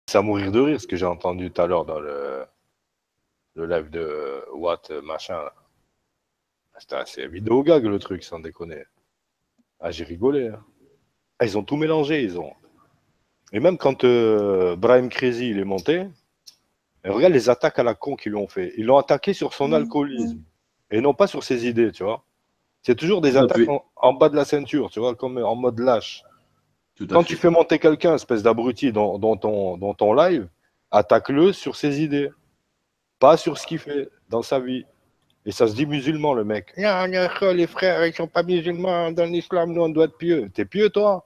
C'est à mourir de rire ce que j'ai entendu tout à l'heure dans le live de Watt, machin. Là. C'est un vidéo gag le truc, sans déconner. Ah, j'ai rigolé. Hein. Ah, ils ont tout mélangé, ils ont. Et même quand Brahim Crazy il est monté, regarde les attaques à la con qu'ils lui ont fait. Ils l'ont attaqué sur son alcoolisme et non pas sur ses idées, tu vois. C'est toujours des Tout à attaques fait. en bas de la ceinture, tu vois, comme en mode lâche. Tout à Quand tu fait. fais monter quelqu'un, espèce d'abruti, dans ton live, attaque-le sur ses idées, pas sur ce qu'il fait dans sa vie. Et ça se dit musulman, le mec. Les frères, ils sont pas musulmans. Dans l'islam, nous, on doit être pieux. T'es pieux, toi?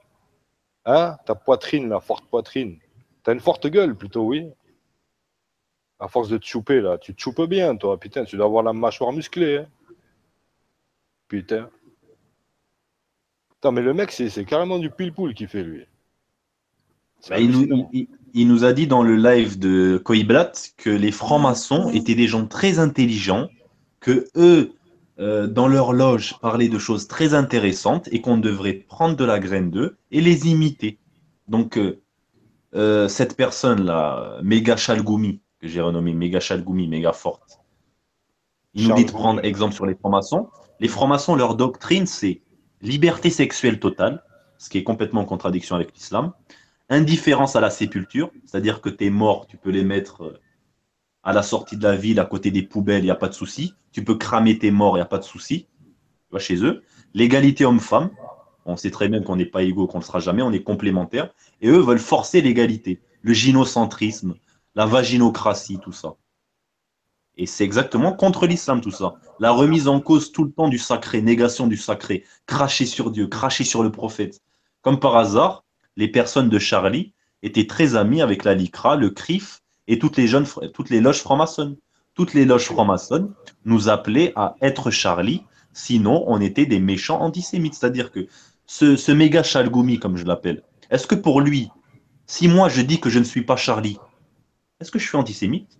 Hein? Ta poitrine, la forte poitrine. T'as une forte gueule, plutôt, oui. À force de te chouper, là. Tu te choupes bien, toi. Putain, tu dois avoir la mâchoire musclée. Hein. Putain. Putain, mais le mec, c'est carrément du pile-poule qu'il fait, lui. C'est Bah, il nous, hallucinant. il nous a dit dans le live de Koiblat que les francs-maçons étaient des gens très intelligents, que eux, dans leur loge, parlaient de choses très intéressantes et qu'on devrait prendre de la graine d'eux et les imiter. Donc, cette personne-là, Méga Chalgoumi, que j'ai renommé Méga Chalgoumi, méga forte, il nous dit Charles de Goumi. prendre exemple sur les francs-maçons. Les francs-maçons, leur doctrine, c'est liberté sexuelle totale, ce qui est complètement en contradiction avec l'islam. Indifférence à la sépulture, c'est-à-dire que tes morts, tu peux les mettre à la sortie de la ville, à côté des poubelles, il n'y a pas de souci. Tu peux cramer tes morts, il n'y a pas de souci. Tu vois, chez eux. L'égalité homme-femme, on sait très bien qu'on n'est pas égaux, qu'on ne sera jamais, on est complémentaires. Et eux veulent forcer l'égalité, le gynocentrisme, la vaginocratie, tout ça. Et c'est exactement contre l'islam, tout ça. La remise en cause tout le temps du sacré, négation du sacré, cracher sur Dieu, cracher sur le prophète. Comme par hasard, les personnes de Charlie étaient très amies avec la LICRA, le CRIF et toutes les loges franc-maçonnes. Toutes les loges franc-maçonnes nous appelaient à être Charlie, sinon on était des méchants antisémites. C'est-à-dire que ce méga Chalgoumi, comme je l'appelle, est-ce que pour lui, si moi je dis que je ne suis pas Charlie, est-ce que je suis antisémite?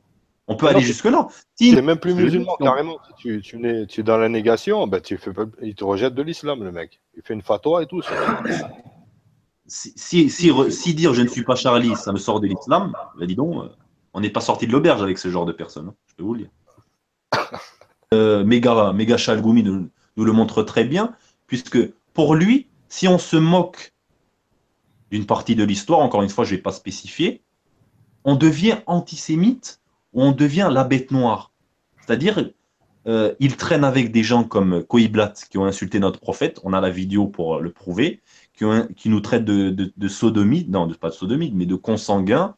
On peut Mais non, aller jusque-là. Si, t'es même plus je veux dire, musulman, carrément. Si tu es dans la négation, ben, il te rejette de l'islam, le mec. Il fait une fatwa et tout sur toi. si dire je ne suis pas Charlie, ça me sort de l'islam, ben dis donc, on n'est pas sorti de l'auberge avec ce genre de personnes, hein, je peux vous le dire. Méga Chalgoumi nous le montre très bien, puisque pour lui, si on se moque d'une partie de l'histoire, encore une fois, je ne vais pas spécifier, on devient antisémite ou on devient la bête noire. C'est-à-dire, il traîne avec des gens comme Koiblat qui ont insulté notre prophète, on a la vidéo pour le prouver, qui nous traitent de sodomite, non, pas de sodomite, mais de consanguins,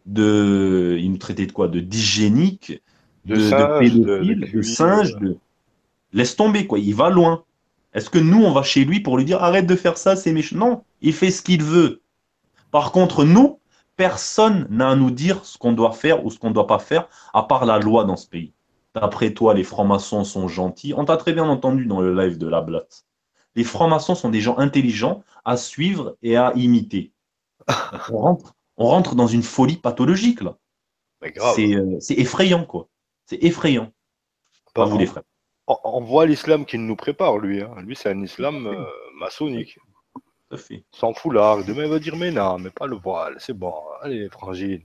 ils nous traitaient de quoi? De d'hygiénique, De de singe, de pédophile, de QI. singe, laisse tomber, quoi, il va loin. Est-ce que nous, on va chez lui pour lui dire arrête de faire ça, c'est méchant? Non, il fait ce qu'il veut. Par contre, nous, personne n'a à nous dire ce qu'on doit faire ou ce qu'on ne doit pas faire, à part la loi dans ce pays. D'après toi, les francs-maçons sont gentils. On t'a très bien entendu dans le live de la Blatte. Les francs-maçons sont des gens intelligents à suivre et à imiter. On rentre dans une folie pathologique, là. Mais grave. C'est effrayant, quoi. C'est effrayant. À Bah, vous, les frères. on voit l'islam qu'il nous prépare, lui. Hein. Lui, c'est un Tout à islam fait. maçonnique. Tout à fait. Sans foulard. Demain, il va dire, mais non, mais pas le voile. C'est bon. Allez, frangine.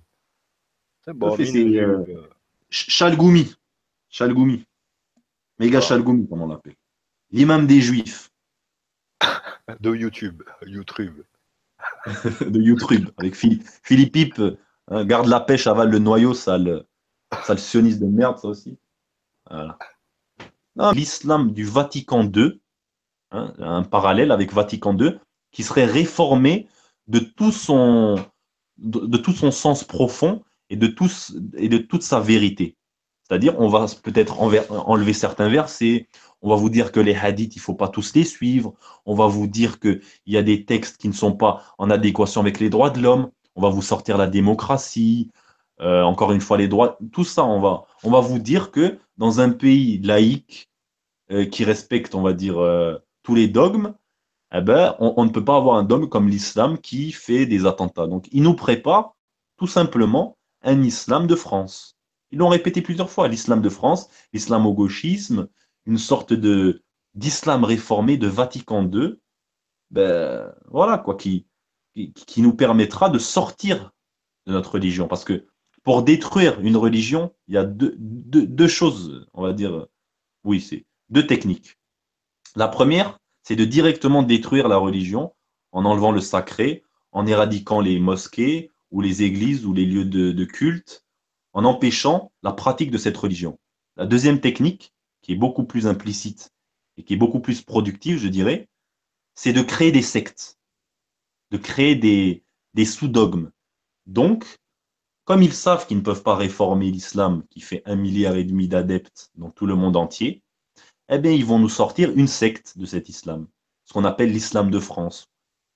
C'est Tout à bon, fait. mine C'est jupe. Chalgoumi. Chalgoumi. Méga Voilà. Chalgoumi, comme on l'appelle. L'imam des Juifs. De YouTube. YouTube. De YouTube avec Philippe Hip, hein, garde la pêche, avale le noyau, sale sioniste de merde, ça aussi. Voilà. L'islam du Vatican II, hein, un parallèle avec Vatican II, qui serait réformé de tout son, de tout son sens profond et de toute sa vérité. C'est-à-dire, on va peut-être enlever certains versets, on va vous dire que les hadiths, il ne faut pas tous les suivre, on va vous dire qu'il y a des textes qui ne sont pas en adéquation avec les droits de l'homme, on va vous sortir la démocratie, encore une fois les droits, tout ça, on va vous dire que dans un pays laïque qui respecte, on va dire, tous les dogmes, eh ben, on ne peut pas avoir un dogme comme l'islam qui fait des attentats. Donc, il nous prépare tout simplement un islam de France. Ils l'ont répété plusieurs fois, l'islam de France, l'islamo-gauchisme, une sorte de d'islam réformé de Vatican II, ben, voilà quoi, qui nous permettra de sortir de notre religion. Parce que pour détruire une religion, il y a deux choses, on va dire, oui, c'est deux techniques. La première, c'est de directement détruire la religion en enlevant le sacré, en éradiquant les mosquées ou les églises ou les lieux de culte, en empêchant la pratique de cette religion. La deuxième technique, qui est beaucoup plus implicite et qui est beaucoup plus productive, je dirais, c'est de créer des sectes, de créer des sous-dogmes. Donc, comme ils savent qu'ils ne peuvent pas réformer l'islam qui fait 1,5 milliard d'adeptes dans tout le monde entier, eh bien, ils vont nous sortir une secte de cet islam, ce qu'on appelle l'islam de France,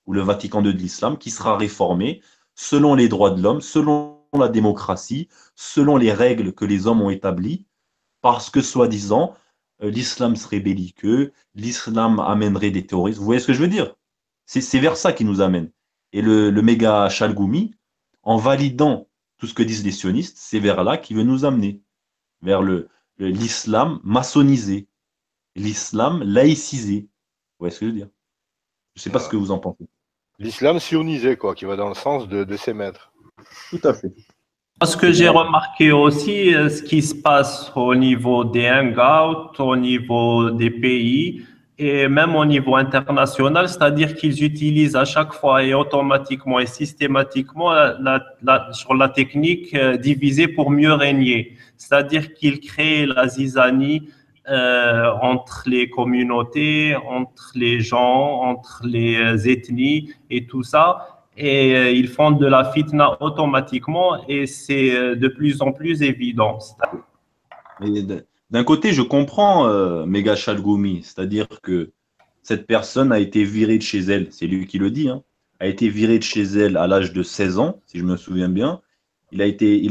ou le Vatican II de l'islam, qui sera réformé selon les droits de l'homme, selon la démocratie, selon les règles que les hommes ont établies, parce que, soi-disant, l'islam serait belliqueux, l'islam amènerait des terroristes. Vous voyez ce que je veux dire? C'est vers ça qu'il nous amène. Et le méga Chalgoumi, en validant tout ce que disent les sionistes, c'est vers là qu'il veut nous amener, vers l'islam maçonnisé, l'islam laïcisé. Vous voyez ce que je veux dire? Je ne sais pas ce que vous en pensez. L'islam sionisé, quoi, qui va dans le sens de ses maîtres. Tout à fait. Ce que j'ai remarqué aussi, ce qui se passe au niveau des hangouts, au niveau des pays et même au niveau international, c'est-à-dire qu'ils utilisent à chaque fois et automatiquement et systématiquement sur la technique diviser pour mieux régner. C'est-à-dire qu'ils créent la zizanie entre les communautés, entre les gens, entre les ethnies et tout ça. Et ils font de la fitna automatiquement et c'est de plus en plus évident. Mais d'un côté, je comprends Mega Chalgoumi, c'est-à-dire que cette personne a été virée de chez elle, c'est lui qui le dit, hein, a été virée de chez elle à l'âge de 16 ans, si je me souviens bien. Il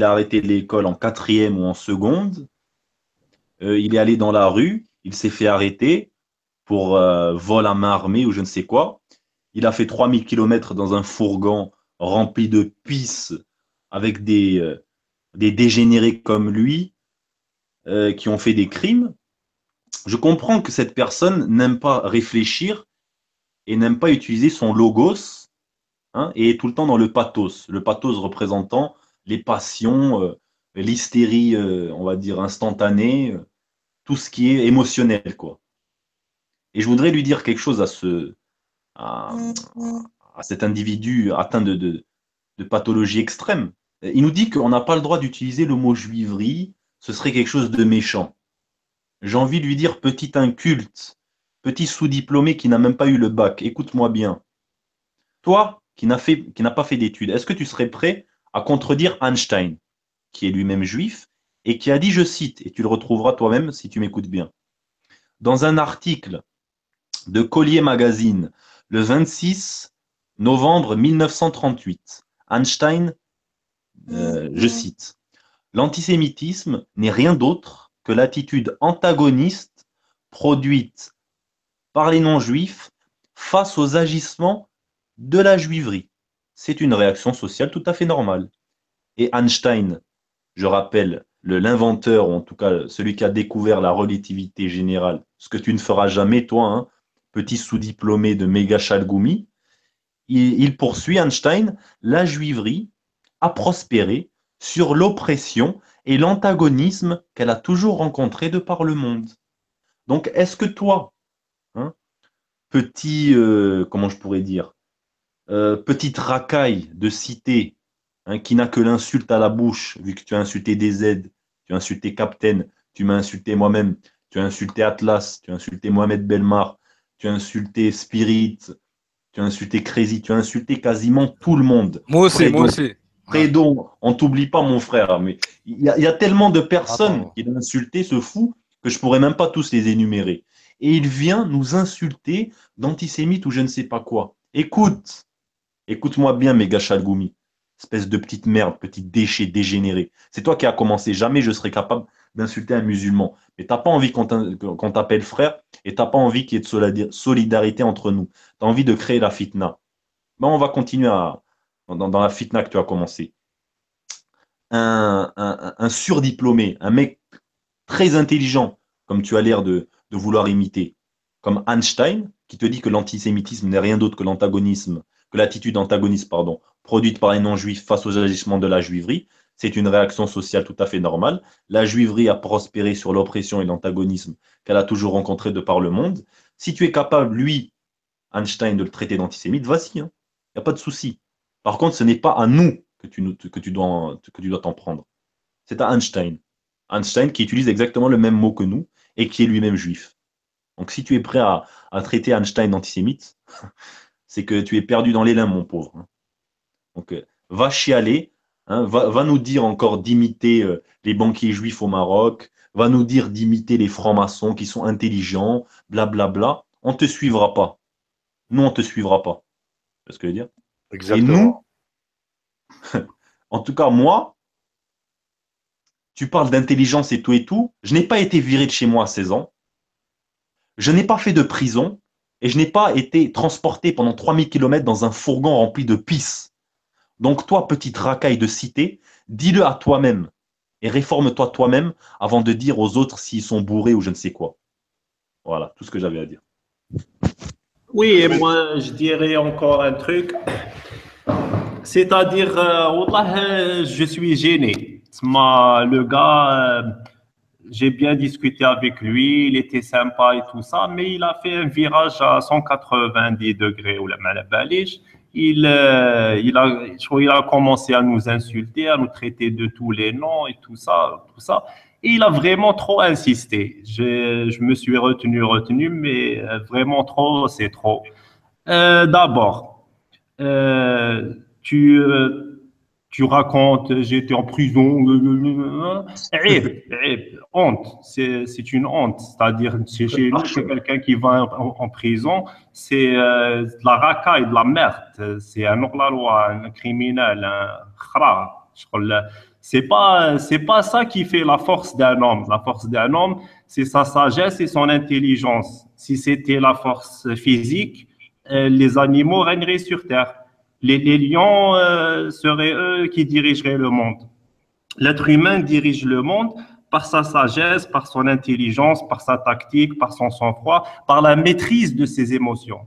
a arrêté l'école en quatrième ou en seconde. Il est allé dans la rue, il s'est fait arrêter pour vol à main armée ou je ne sais quoi. Il a fait 3000 km dans un fourgon rempli de pisse avec des dégénérés comme lui qui ont fait des crimes. Je comprends que cette personne n'aime pas réfléchir et n'aime pas utiliser son logos hein, et est tout le temps dans le pathos. Le pathos représentant les passions, l'hystérie, on va dire, instantanée, tout ce qui est émotionnel, quoi. Et je voudrais lui dire quelque chose à cet individu atteint de pathologie extrême. Il nous dit qu'on n'a pas le droit d'utiliser le mot juiverie, ce serait quelque chose de méchant. J'ai envie de lui dire, petit inculte, petit sous-diplômé qui n'a même pas eu le bac, écoute-moi bien. Toi, qui n'a pas fait d'études, est-ce que tu serais prêt à contredire Einstein, qui est lui-même juif, et qui a dit, je cite, et tu le retrouveras toi-même si tu m'écoutes bien, dans un article de Collier Magazine, le 26 novembre 1938, Einstein, je cite, l'antisémitisme n'est rien d'autre que l'attitude antagoniste produite par les non-juifs face aux agissements de la juiverie. C'est une réaction sociale tout à fait normale. Et Einstein, je rappelle, l'inventeur, ou en tout cas celui qui a découvert la relativité générale, ce que tu ne feras jamais, toi, hein, petit sous-diplômé de méga Chalgoumi, il poursuit Einstein, la juiverie a prospéré sur l'oppression et l'antagonisme qu'elle a toujours rencontré de par le monde. Donc, est-ce que toi, hein, petit, comment je pourrais dire, petite racaille de cité, hein, qui n'a que l'insulte à la bouche, vu que tu as insulté DZ, tu as insulté Captain, tu m'as insulté moi-même, tu as insulté Atlas, tu as insulté Mohamed Belmar, tu as insulté Spirit, tu as insulté Crazy, tu as insulté quasiment tout le monde. Moi aussi. Prédon, on t'oublie pas, mon frère, mais il y a tellement de personnes qui l'ont insulté, ce fou, que je pourrais même pas tous les énumérer. Et il vient nous insulter d'antisémite ou je ne sais pas quoi. Écoute-moi bien, méga Chalgoumi, espèce de petite merde, petit déchet dégénéré. C'est toi qui as commencé. Jamais je serais capable d'insulter un musulman. Mais tu n'as pas envie qu'on t'appelle frère et tu n'as pas envie qu'il y ait de solidarité entre nous. Tu as envie de créer la fitna. Ben, on va continuer dans la fitna que tu as commencé. Un surdiplômé, un mec très intelligent, comme tu as l'air de vouloir imiter, comme Einstein, qui te dit que l'antisémitisme n'est rien d'autre que l'antagonisme, que l'attitude antagoniste, pardon, produite par les non-juifs face aux agissements de la juiverie. C'est une réaction sociale tout à fait normale. La juiverie a prospéré sur l'oppression et l'antagonisme qu'elle a toujours rencontré de par le monde. Si tu es capable, lui, Einstein, de le traiter d'antisémite, vas-y, hein. Il n'y a pas de souci. Par contre, ce n'est pas à nous que tu dois t'en prendre. C'est à Einstein. Einstein qui utilise exactement le même mot que nous et qui est lui-même juif. Donc si tu es prêt à traiter Einstein d'antisémite, c'est que tu es perdu dans les limbes, mon pauvre. Donc va chialer, hein, va nous dire encore d'imiter les banquiers juifs au Maroc, va nous dire d'imiter les francs-maçons qui sont intelligents, blablabla. Bla, bla. On ne te suivra pas. Nous, on ne te suivra pas. C'est ce que je veux dire. Exactement. Et nous, en tout cas, moi, tu parles d'intelligence et tout. Je n'ai pas été viré de chez moi à 16 ans. Je n'ai pas fait de prison et je n'ai pas été transporté pendant 3000 km dans un fourgon rempli de pisse. Donc toi, petite racaille de cité, dis-le à toi-même et réforme-toi toi-même avant de dire aux autres s'ils sont bourrés ou je ne sais quoi. Voilà, tout ce que j'avais à dire. Oui, et moi, je dirais encore un truc. C'est-à-dire, wallah, je suis gêné. Le gars, j'ai bien discuté avec lui, il était sympa et tout ça, mais il a fait un virage à 190 degrés ou la malabaliche. Il a commencé à nous insulter, à nous traiter de tous les noms et tout ça, tout ça. Et il a vraiment trop insisté. Je me suis retenu, mais vraiment trop, c'est trop. D'abord, euh, tu, euh, tu racontes, j'étais en prison. Honte, c'est une honte. C'est-à-dire, chez nous, c'est quelqu'un qui va en prison, c'est de la racaille, de la merde. C'est un hors-la-loi, un criminel, un khra. C'est pas ça qui fait la force d'un homme. La force d'un homme, c'est sa sagesse et son intelligence. Si c'était la force physique, les animaux régneraient sur Terre. Les lions seraient eux qui dirigeraient le monde. L'être humain dirige le monde par sa sagesse, par son intelligence, par sa tactique, par son sang-froid, par la maîtrise de ses émotions.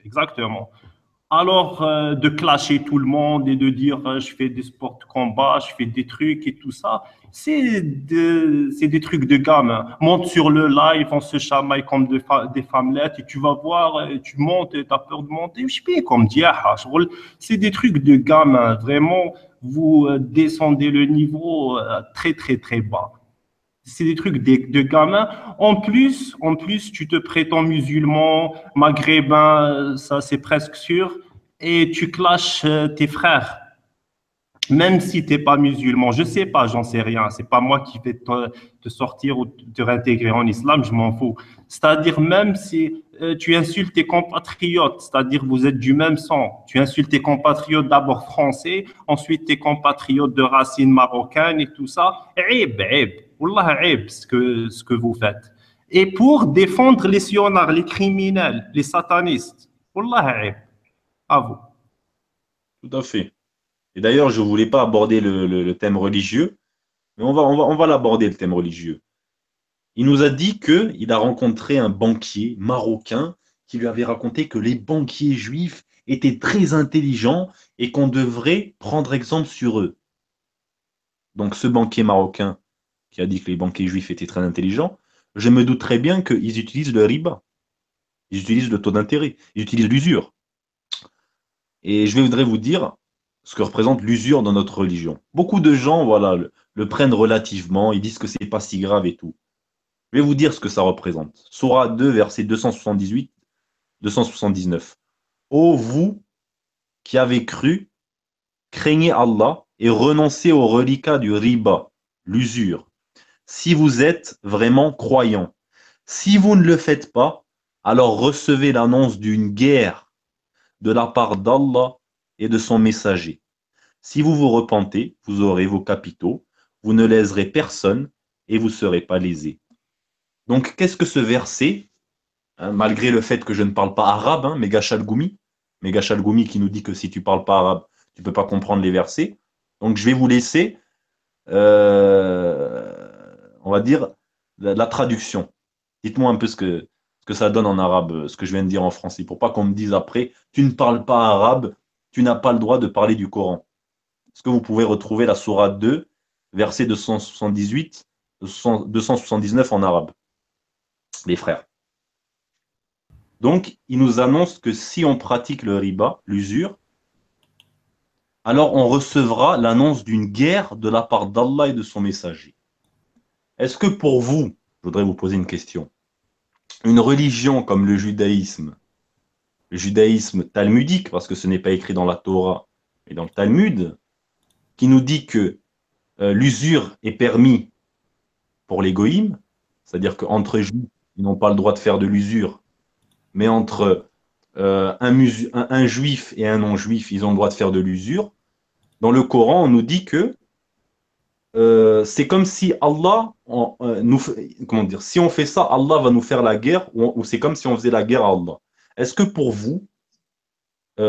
Exactement. Alors, de clasher tout le monde et de dire je fais des sports de combat, je fais des trucs et tout ça, c'est des trucs de gamin. Monte sur le live, on se chamaille comme des femmelettes et tu vas voir, tu montes et tu as peur de monter. Je sais pas, comme diaha. C'est des trucs de gamin. Vraiment, vous descendez le niveau très, très, très bas. C'est des trucs de gamins. En plus, tu te prétends musulman, maghrébin, ça c'est presque sûr, et tu clashes tes frères, même si tu n'es pas musulman. Je sais pas, j'en sais rien. C'est pas moi qui vais te sortir ou te réintégrer en islam, je m'en fous. C'est-à-dire même si tu insultes tes compatriotes, c'est-à-dire vous êtes du même sang. Tu insultes tes compatriotes d'abord français, ensuite tes compatriotes de racines marocaines et tout ça. Aïb. Wallah, aïb, ce que vous faites. Et pour défendre les sionards, les criminels, les satanistes. Wallah, aïb. À vous. Tout à fait. Et d'ailleurs, je ne voulais pas aborder le thème religieux, mais on va l'aborder, le thème religieux. Il nous a dit qu'il a rencontré un banquier marocain qui lui avait raconté que les banquiers juifs étaient très intelligents et qu'on devrait prendre exemple sur eux. Donc ce banquier marocain qui a dit que les banquiers juifs étaient très intelligents, je me doute très bien qu'ils utilisent le riba, ils utilisent le taux d'intérêt, ils utilisent l'usure. Et je voudrais vous dire ce que représente l'usure dans notre religion. Beaucoup de gens voilà, le prennent relativement, ils disent que ce n'est pas si grave et tout. Je vais vous dire ce que ça représente. Sourate 2, verset 278-279. Ô vous qui avez cru, craignez Allah et renoncez au reliquat du riba, l'usure, si vous êtes vraiment croyants. Si vous ne le faites pas, alors recevez l'annonce d'une guerre de la part d'Allah et de son messager. Si vous vous repentez, vous aurez vos capitaux, vous ne léserez personne et vous ne serez pas lésés. Donc, qu'est-ce que ce verset, hein, malgré le fait que je ne parle pas arabe, hein, Méga Chalgoumi qui nous dit que si tu ne parles pas arabe, tu ne peux pas comprendre les versets. Donc, je vais vous laisser, on va dire, la traduction. Dites-moi un peu ce que ça donne en arabe, ce que je viens de dire en français, pour pas qu'on me dise après, tu ne parles pas arabe, tu n'as pas le droit de parler du Coran. Est-ce que vous pouvez retrouver la sourate 2, verset 278, 279 en arabe, les frères? Donc, il nous annonce que si on pratique le riba, l'usure, alors on recevra l'annonce d'une guerre de la part d'Allah et de son messager. Est-ce que pour vous, je voudrais vous poser une question, une religion comme le judaïsme talmudique, parce que ce n'est pas écrit dans la Torah, mais dans le Talmud, qui nous dit que l'usure est permis pour les goïms, c'est-à-dire qu'entre juifs, ils n'ont pas le droit de faire de l'usure, mais entre un juif et un non-juif, ils ont le droit de faire de l'usure. Dans le Coran, on nous dit que c'est comme si Allah, comment dire, si on fait ça, Allah va nous faire la guerre, ou c'est comme si on faisait la guerre à Allah. Est-ce que pour vous,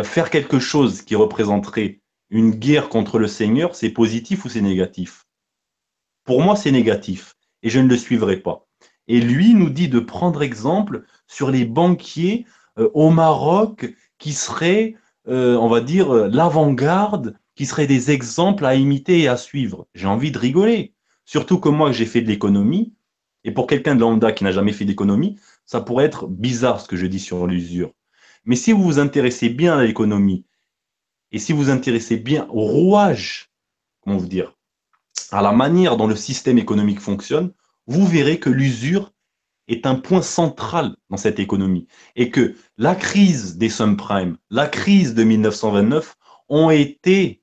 faire quelque chose qui représenterait une guerre contre le Seigneur, c'est positif ou c'est négatif? Pour moi, c'est négatif, et je ne le suivrai pas. Et lui nous dit de prendre exemple sur les banquiers au Maroc qui seraient, on va dire, l'avant-garde, qui seraient des exemples à imiter et à suivre. J'ai envie de rigoler. Surtout que moi, j'ai fait de l'économie, et pour quelqu'un de lambda qui n'a jamais fait d'économie, ça pourrait être bizarre ce que je dis sur l'usure. Mais si vous vous intéressez bien à l'économie, et si vous vous intéressez bien au rouage, comment vous dire, à la manière dont le système économique fonctionne, vous verrez que l'usure est un point central dans cette économie. Et que la crise des subprimes, la crise de 1929 ont été,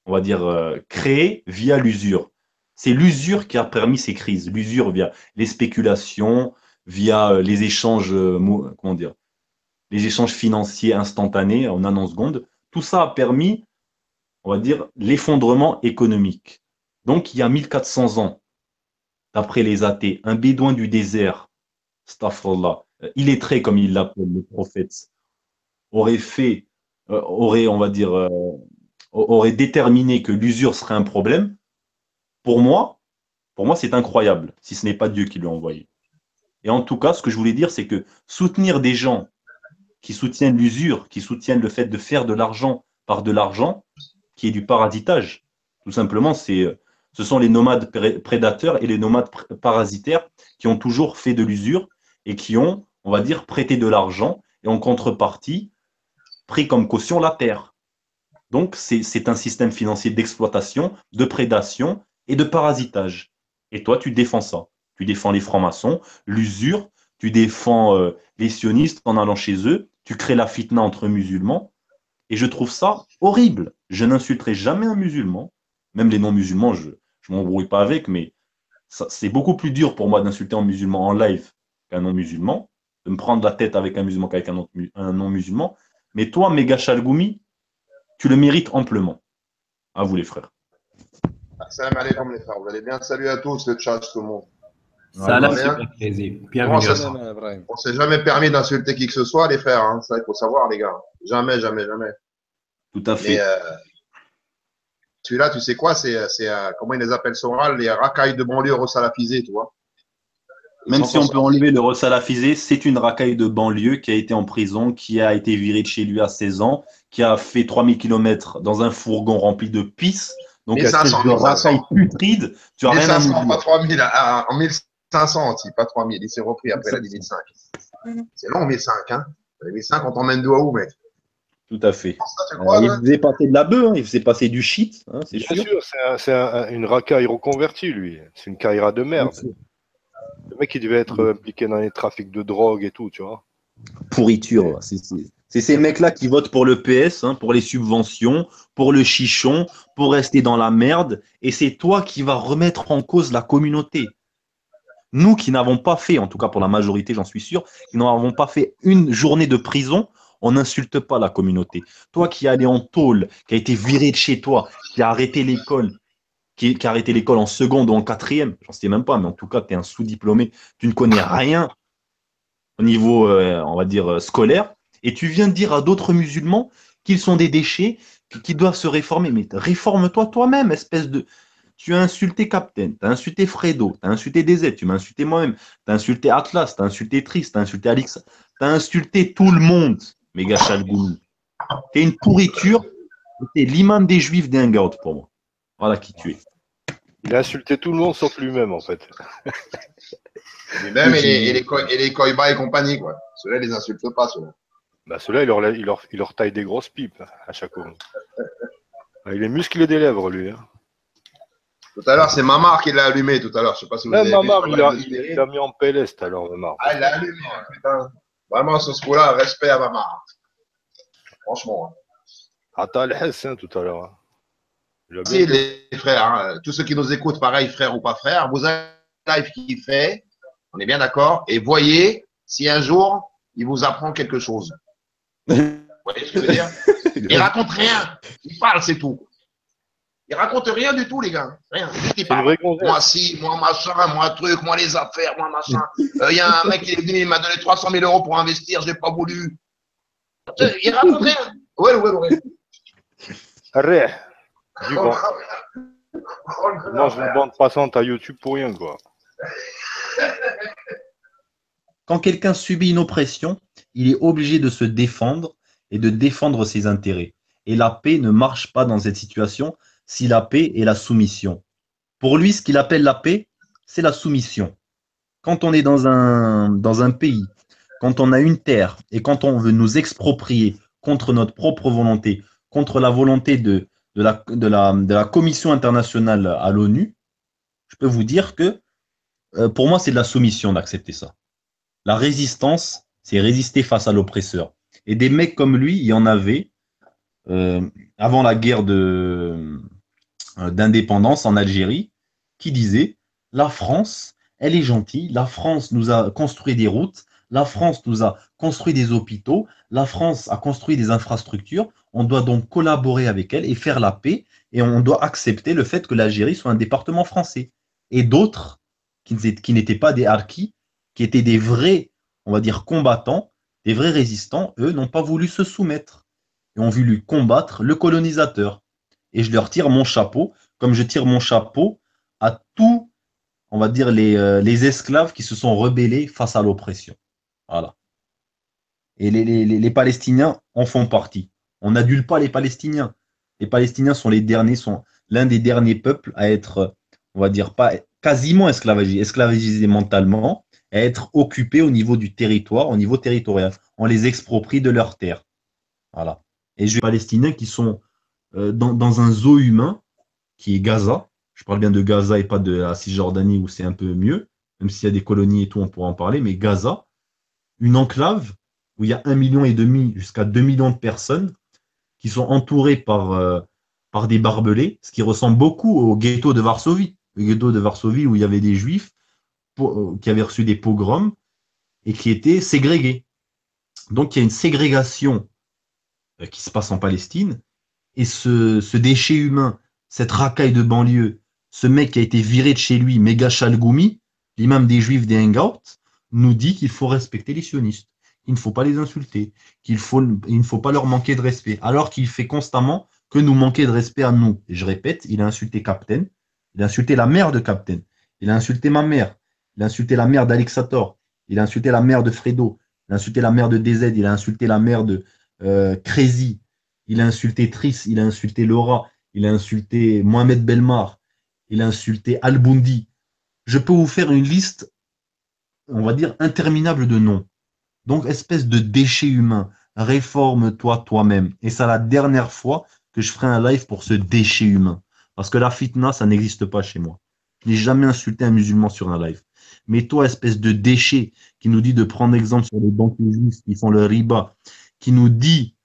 on va dire, créées via l'usure. C'est l'usure qui a permis ces crises. L'usure via les spéculations, via les échanges, comment dire, les échanges financiers instantanés en un seconde. Tout ça a permis, on va dire, l'effondrement économique. Donc, il y a 1400 ans, d'après les athées, un bédouin du désert, astaghfirullah, illettré comme il l'appelle, le prophète, aurait fait, on va dire, aurait déterminé que l'usure serait un problème. Pour moi, c'est incroyable, si ce n'est pas Dieu qui l'a envoyé. Et en tout cas, ce que je voulais dire, c'est que soutenir des gens qui soutiennent l'usure, qui soutiennent le fait de faire de l'argent par de l'argent, qui est du parasitage, tout simplement, ce sont les nomades prédateurs et les nomades parasitaires qui ont toujours fait de l'usure et qui ont, on va dire, prêté de l'argent et en contrepartie, pris comme caution la terre. Donc, c'est un système financier d'exploitation, de prédation et de parasitage. Et toi, tu défends ça. Tu défends les francs-maçons, l'usure, tu défends les sionistes en allant chez eux, tu crées la fitna entre musulmans. Et je trouve ça horrible. Je n'insulterai jamais un musulman. Même les non-musulmans, je ne m'embrouille pas avec, mais c'est beaucoup plus dur pour moi d'insulter un musulman en live qu'un non-musulman, de me prendre la tête avec un musulman qu'avec un non-musulman. Mais toi, Méga Chalgoumi, tu le mérites amplement. À vous les frères. Salam alaikum les frères, vous allez bien? Salut à tous, le chat, tout le monde. Salam, c'est plaisir. Bienvenue. On ne s'est jamais permis d'insulter qui que ce soit, les frères. Hein. Ça, il faut savoir, les gars. Jamais, jamais, jamais. Tout à fait. Mais celui-là, tu sais quoi? C'est comment ils les appellent Soral, les racailles de banlieue resalafisées, tu vois. Même si on peut enlever le resalafisé, c'est une racaille de banlieue qui a été en prison, qui a été viré de chez lui à 16 ans, qui a fait 3000 km dans un fourgon rempli de pisse. Donc, une espèce de racaille putride. Tu as rien à nous dire. Pas 3000, en 1500 aussi, pas 3000. Il s'est repris après la 2005. C'est long, 1005, hein. 2005, on t'emmène d'où à où, mec? Tout à fait. Il faisait passer de la bœuf, hein, il faisait passer du shit, hein, c'est sûr. Bien sûr, c'est une racaille reconvertie, lui. C'est une caïra de merde. Le mec, il devait être impliqué dans les trafics de drogue et tout, tu vois. Pourriture. C'est ces mecs-là qui votent pour le PS, hein, pour les subventions, pour le chichon, pour rester dans la merde. Et c'est toi qui vas remettre en cause la communauté. Nous qui n'avons pas fait, en tout cas pour la majorité, j'en suis sûr, qui n'avons pas fait une journée de prison, on n'insulte pas la communauté. Toi qui es allé en tôle, qui a été viré de chez toi, qui a arrêté l'école, qui a arrêté l'école en seconde ou en quatrième, j'en sais même pas, mais en tout cas, tu es un sous-diplômé, tu ne connais rien au niveau, on va dire, scolaire, et tu viens de dire à d'autres musulmans qu'ils sont des déchets, qu'ils doivent se réformer. Mais réforme-toi toi-même, espèce de... Tu as insulté Captain, tu as insulté Fredo, tu as insulté DZ, tu m'as insulté moi-même, tu as insulté Atlas, tu as insulté Trist, tu as insulté Alix, tu as insulté tout le monde, Méga Chalgoumi. Tu es une pourriture. Tu es l'imam des Juifs des Hangout pour moi. Voilà qui tu es. Il a insulté tout le monde sauf lui-même, en fait. Lui-même et les Koiba et compagnie, quoi. Ceux-là, ils les insultent pas, ceux-là. Bah, ceux-là, il leur taille des grosses pipes à chaque fois. Ah, il est musclé des lèvres, lui. Hein. Tout à l'heure, c'est Mamar qui l'a allumé tout à l'heure. Je sais pas si vous Même avez vu. Mamar, il a mis en PLS tout à l'heure, Mamar. Ah, il l'a allumé, hein, putain. Vraiment, sur ce coup-là, respect à Mamar. Franchement. Hein. Attends, le Hess, hein, tout à l'heure. Hein. Merci les frères, hein. Tous ceux qui nous écoutent, pareil, frères ou pas frères, vous avez un live qui fait, on est bien d'accord, et voyez si un jour il vous apprend quelque chose. Vous voyez ce que je veux dire? Il raconte rien, il parle, c'est tout. Il raconte rien du tout, les gars. Rien. Il parle. Moi, si, moi, machin, moi, truc, moi, les affaires, moi, machin. Il y a un mec qui est venu, il m'a donné 300 000 € pour investir, je n'ai pas voulu. Il raconte rien. Ouais. Arrête. Du bon. Mange une bande passante à YouTube pour rien, quoi. Quand quelqu'un subit une oppression, il est obligé de se défendre et de défendre ses intérêts. Et la paix ne marche pas dans cette situation si la paix est la soumission. Pour lui, ce qu'il appelle la paix, c'est la soumission. Quand on est dans un pays, quand on a une terre et quand on veut nous exproprier contre notre propre volonté, contre la volonté de la Commission internationale à l'ONU, je peux vous dire que pour moi, c'est de la soumission d'accepter ça. La résistance, c'est résister face à l'oppresseur. Et des mecs comme lui, il y en avait avant la guerre d'indépendance en Algérie, qui disaient la France, elle est gentille, la France nous a construit des routes, la France nous a construit des hôpitaux, la France a construit des infrastructures, on doit donc collaborer avec elle et faire la paix, et on doit accepter le fait que l'Algérie soit un département français. Et d'autres, qui n'étaient pas des harkis, qui étaient des vrais, on va dire, combattants, des vrais résistants, eux n'ont pas voulu se soumettre et ont voulu combattre le colonisateur. Et je leur tire mon chapeau, comme je tire mon chapeau à tous, on va dire, les esclaves qui se sont rebellés face à l'oppression. Voilà. Et les Palestiniens en font partie. On n'adule pas les Palestiniens. Les Palestiniens sont l'un des derniers peuples à être, on va dire, pas quasiment esclavagisés mentalement, à être occupés au niveau du territoire, au niveau territorial. On les exproprie de leurs terres. Voilà. Et les Palestiniens qui sont dans un zoo humain qui est Gaza. Je parle bien de Gaza et pas de la Cisjordanie où c'est un peu mieux, même s'il y a des colonies et tout, on pourra en parler, mais Gaza, une enclave où il y a 1,5 million jusqu'à 2 millions de personnes qui sont entourées par des barbelés, ce qui ressemble beaucoup au ghetto de Varsovie. Le ghetto de Varsovie où il y avait des juifs qui avaient reçu des pogroms et qui étaient ségrégés. Donc il y a une ségrégation qui se passe en Palestine, et ce déchet humain, cette racaille de banlieue, ce mec qui a été viré de chez lui, Méga Chalgoumi, l'imam des Juifs des Hangouts, nous dit qu'il faut respecter les sionistes, qu'il ne faut pas les insulter, il ne faut pas leur manquer de respect, alors qu'il fait constamment que nous manquer de respect à nous. Et je répète, il a insulté Captain, il a insulté la mère de Captain, il a insulté ma mère, il a insulté la mère d'Alexator, il a insulté la mère de Fredo, il a insulté la mère de DZ, il a insulté la mère de Crazy, il a insulté Triss, il a insulté Laura, il a insulté Mohamed Belmar, il a insulté Al-Boundi. Je peux vous faire une liste, on va dire, interminable de noms. Donc, espèce de déchet humain, réforme-toi toi-même. Et c'est la dernière fois que je ferai un live pour ce déchet humain. Parce que la fitna, ça n'existe pas chez moi. Je n'ai jamais insulté un musulman sur un live. Mais toi, espèce de déchet qui nous dit de prendre exemple sur les banquiers juifs qui font le riba, qui nous dit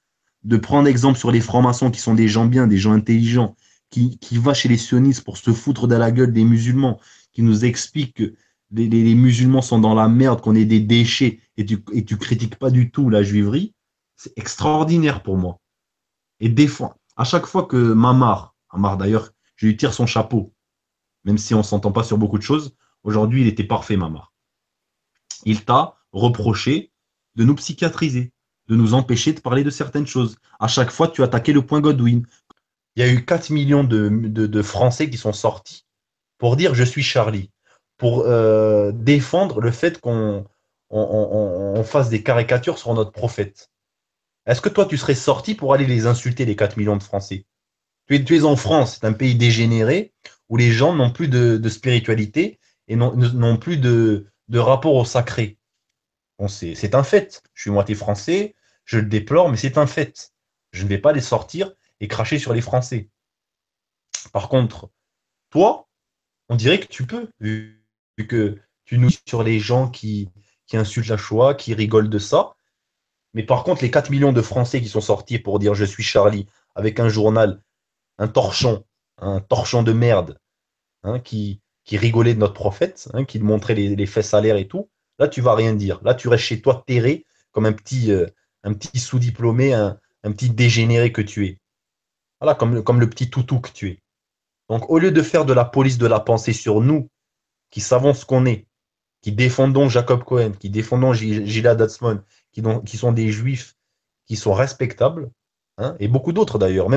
de prendre exemple sur les francs-maçons qui sont des gens bien, des gens intelligents, qui va chez les sionistes pour se foutre de la gueule des musulmans, qui nous explique que les musulmans sont dans la merde, qu'on est des déchets, et tu critiques pas du tout la juiverie, c'est extraordinaire pour moi. Et des fois, à chaque fois que Amar d'ailleurs, je lui tire son chapeau, même si on s'entend pas sur beaucoup de choses, aujourd'hui il était parfait, Mamar. Il t'a reproché de nous psychiatriser, de nous empêcher de parler de certaines choses. À chaque fois, tu attaquais le point Godwin. Il y a eu 4 millions de Français qui sont sortis pour dire « je suis Charlie », pour défendre le fait qu'on fasse des caricatures sur notre prophète. Est-ce que toi, tu serais sorti pour aller les insulter, les 4 millions de Français? Tu es en France, c'est un pays dégénéré où les gens n'ont plus de spiritualité et n'ont plus de rapport au sacré. Bon, c'est un fait. Je suis moitié français, je le déplore, mais c'est un fait. Je ne vais pas les sortir et cracher sur les Français. Par contre, toi, on dirait que tu peux, vu que tu nous dis sur les gens qui insultent la Shoah, qui rigolent de ça. Mais par contre, les 4 millions de Français qui sont sortis pour dire je suis Charlie avec un journal, un torchon de merde, hein, qui rigolait de notre prophète, hein, qui montrait les faits salaires et tout, là, tu vas rien dire. Là, tu restes chez toi terré comme un petit sous-diplômé, un petit dégénéré que tu es. Voilà, comme le petit toutou que tu es. Donc, au lieu de faire de la police de la pensée sur nous, qui savons ce qu'on est, qui défendons Jacob Cohen, qui défendons Gilad Atzmon, qui sont des juifs qui sont respectables, hein, et beaucoup d'autres d'ailleurs,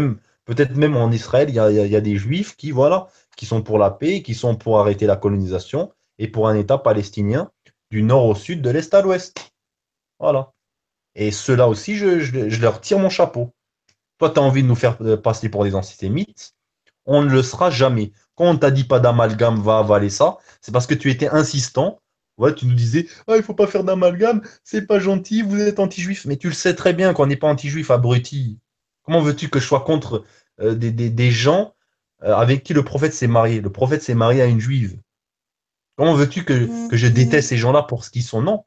peut-être même en Israël, il y a des juifs qui, voilà, qui sont pour la paix, qui sont pour arrêter la colonisation et pour un État palestinien du nord au sud, de l'est à l'ouest. Voilà. Et ceux-là aussi, je leur tire mon chapeau. Toi, tu as envie de nous faire passer pour des antisémites, on ne le sera jamais. Quand on t'a dit pas d'amalgame, va avaler ça, c'est parce que tu étais insistant. Ouais, tu nous disais, ah, il ne faut pas faire d'amalgame, c'est pas gentil, vous êtes anti-juif. Mais tu le sais très bien qu'on n'est pas anti-juif, abruti. Comment veux-tu que je sois contre des gens avec qui le prophète s'est marié? Le prophète s'est marié à une juive. Comment veux-tu que je déteste ces gens-là pour ce qu'ils sont? Non.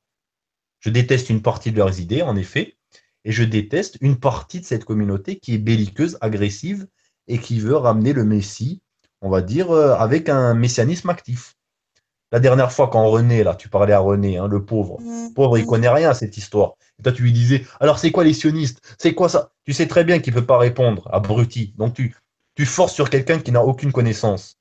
Je déteste une partie de leurs idées, en effet, et je déteste une partie de cette communauté qui est belliqueuse, agressive, et qui veut ramener le Messie, on va dire, avec un messianisme actif. La dernière fois, quand René, là, tu parlais à René, hein, le pauvre, il connaît rien à cette histoire. Et toi, tu lui disais, alors c'est quoi les sionistes? C'est quoi ça? Tu sais très bien qu'il ne peut pas répondre, abruti. Donc tu forces sur quelqu'un qui n'a aucune connaissance.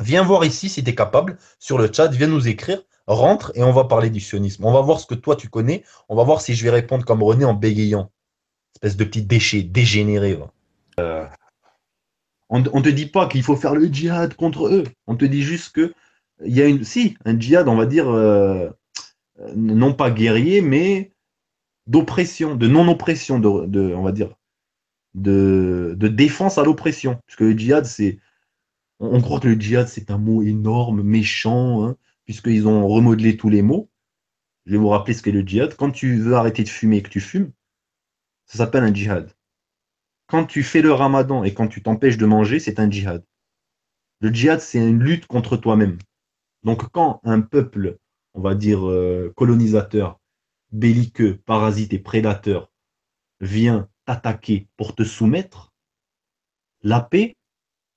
Viens voir ici si tu es capable, sur le chat, viens nous écrire, rentre et on va parler du sionisme. On va voir ce que toi tu connais, on va voir si je vais répondre comme René en bégayant. Espèce de petit déchet dégénéré. On ne te dit pas qu'il faut faire le djihad contre eux. On te dit juste que il y a un djihad, on va dire, non pas guerrier, mais d'oppression, de non-oppression, on va dire, de défense à l'oppression. Parce que le djihad, on croit que le djihad, c'est un mot énorme, méchant, hein, puisqu'ils ont remodelé tous les mots. Je vais vous rappeler ce qu'est le djihad. Quand tu veux arrêter de fumer et que tu fumes, ça s'appelle un djihad. Quand tu fais le ramadan et quand tu t'empêches de manger, c'est un djihad. Le djihad, c'est une lutte contre toi-même. Donc, quand un peuple, on va dire colonisateur, belliqueux, parasite et prédateur, vient t'attaquer pour te soumettre, la paix,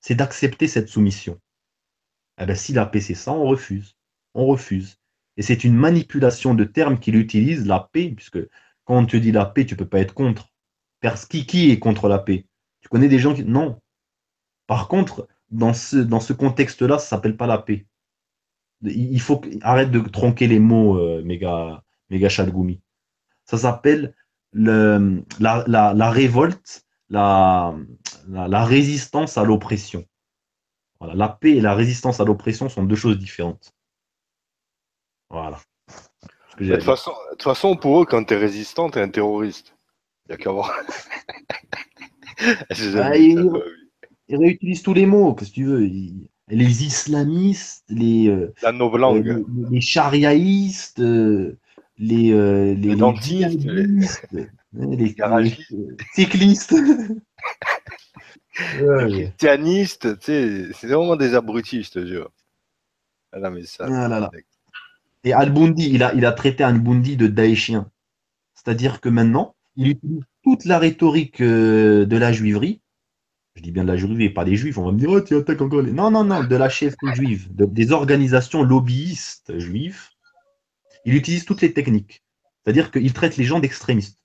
c'est d'accepter cette soumission. Eh bien, si la paix, c'est ça, on refuse. On refuse. Et c'est une manipulation de termes qu'il utilise, la paix, puisque quand on te dit la paix, tu ne peux pas être contre. Qui est contre la paix? Tu connais des gens qui... Non. Par contre, dans ce contexte-là, ça ne s'appelle pas la paix. Il faut arrête de tronquer les mots, méga Chalgoumi. Ça s'appelle la révolte, la résistance à l'oppression. Voilà. La paix et la résistance à l'oppression sont deux choses différentes. Voilà. De toute façon, pour eux, quand tu es résistant, tu es un terroriste. Il n'y a qu'à voir. Ils réutilisent tous les mots, qu'est-ce que tu veux. Les islamistes, la novlangue. les chariaïstes, les dentistes, les cyclistes, les christianistes, tu sais, c'est vraiment des abrutis, je te jure. Ah là, mais ça, ah là là. Et Al-Bundi, il a traité Al-Bundi de daéchien. C'est-à-dire que maintenant, il utilise toute la rhétorique de la juiverie. Je dis bien de la juiverie, pas des juifs. On va me dire, oh, tu attaques encore les. Non, de la chefferie juive, des organisations lobbyistes juifs. Il utilise toutes les techniques. C'est-à-dire qu'il traite les gens d'extrémistes.